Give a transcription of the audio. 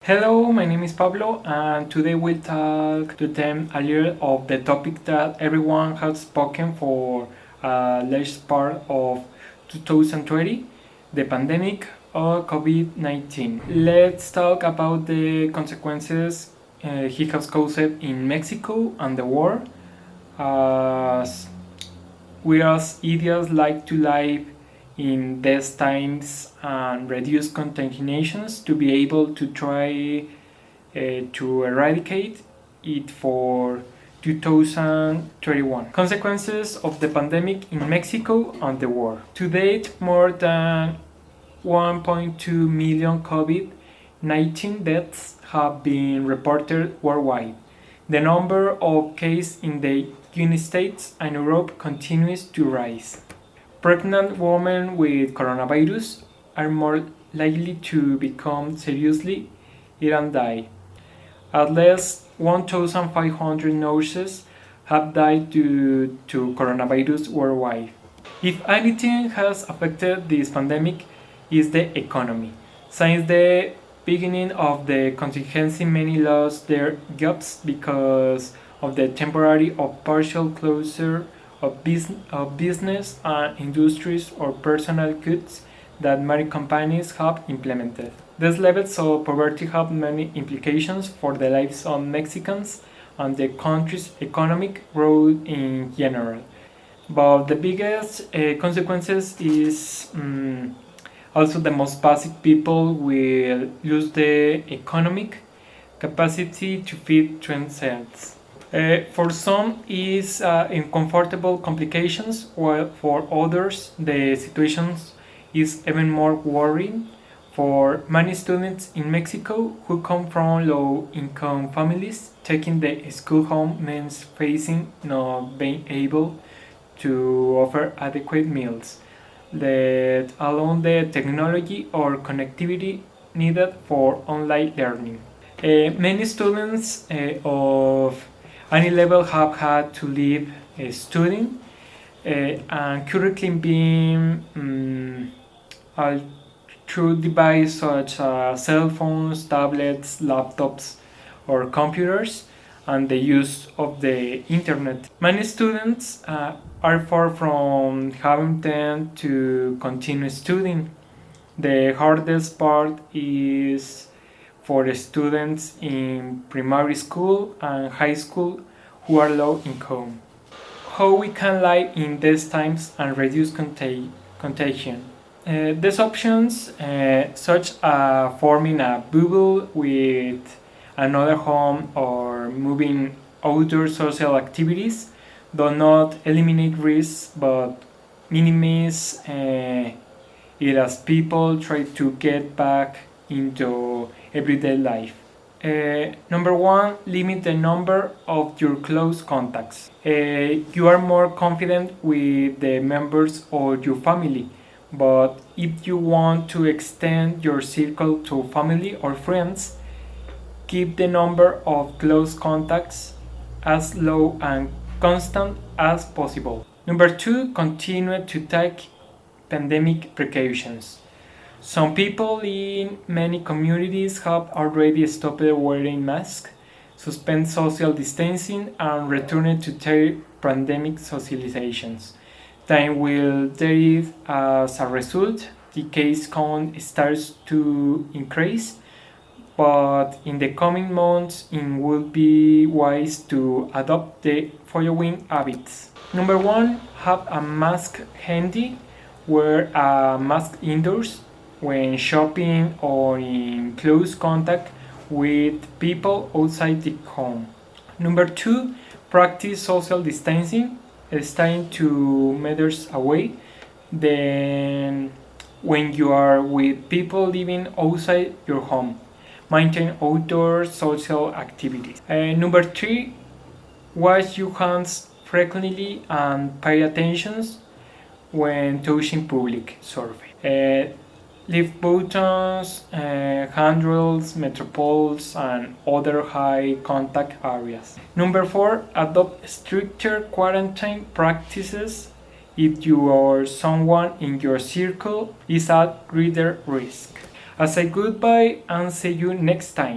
Hello, my name is Pablo, and today we'll talk to them a little of the topic that everyone has spoken for a large part of 2020, the pandemic of COVID-19. Let's talk about the consequences he has caused in Mexico and the world, as we as idiots like to live in these times and reduce contaminations to be able to try to eradicate it for 2031. Consequences of the pandemic in Mexico and the world. To date, more than 1.2 million COVID-19 deaths have been reported worldwide. The number of cases in the United States and Europe continues to rise. Pregnant women with coronavirus are more likely to become seriously ill and die. At least 1,500 nurses have died due to coronavirus worldwide. If anything has affected this pandemic, is the economy. Since the beginning of the contingency, many lost their jobs because of the temporary or partial closure of business and industries or personal goods that many companies have implemented. These levels of poverty have many implications for the lives of Mexicans and the country's economic growth in general. But the biggest consequences is also the most basic people will lose the economic capacity to feed themselves. For some is uncomfortable complications, while for others the situation is even more worrying. For many students in Mexico who come from low-income families, taking the school home means facing not being able to offer adequate meals, let alone the technology or connectivity needed for online learning. Many students of any level have had to leave studying and currently being through devices such as cell phones, tablets, laptops, or computers, and the use of the internet. Many students are far from having time to continue studying. The hardest part is for the students in primary school and high school who are low income. How we can live in these times and reduce contagion. These options, such as forming a bubble with another home or moving outdoor social activities, do not eliminate risks but minimize it as people try to get back into everyday life. Number one, limit the number of your close contacts. You are more confident with the members of your family, but if you want to extend your circle to family or friends, keep the number of close contacts as low and constant as possible. Number two, continue to take pandemic precautions. Some people in many communities have already stopped wearing masks, suspend social distancing, and returned to their pandemic socializations. Time will decrease as a result. The case count starts to increase, but in the coming months it will be wise to adopt the following habits. Number one, have a mask handy. Wear a mask indoors when shopping or in close contact with people outside the home. Number two, practice social distancing, staying 2 meters away. Then, when you are with people living outside your home, maintain outdoor social activities. Number three, wash your hands frequently and pay attention when touching public surface. Lift buttons, handrails, metropoles, and other high contact areas. Number four, adopt stricter quarantine practices if you or someone in your circle is at greater risk. I say goodbye and see you next time.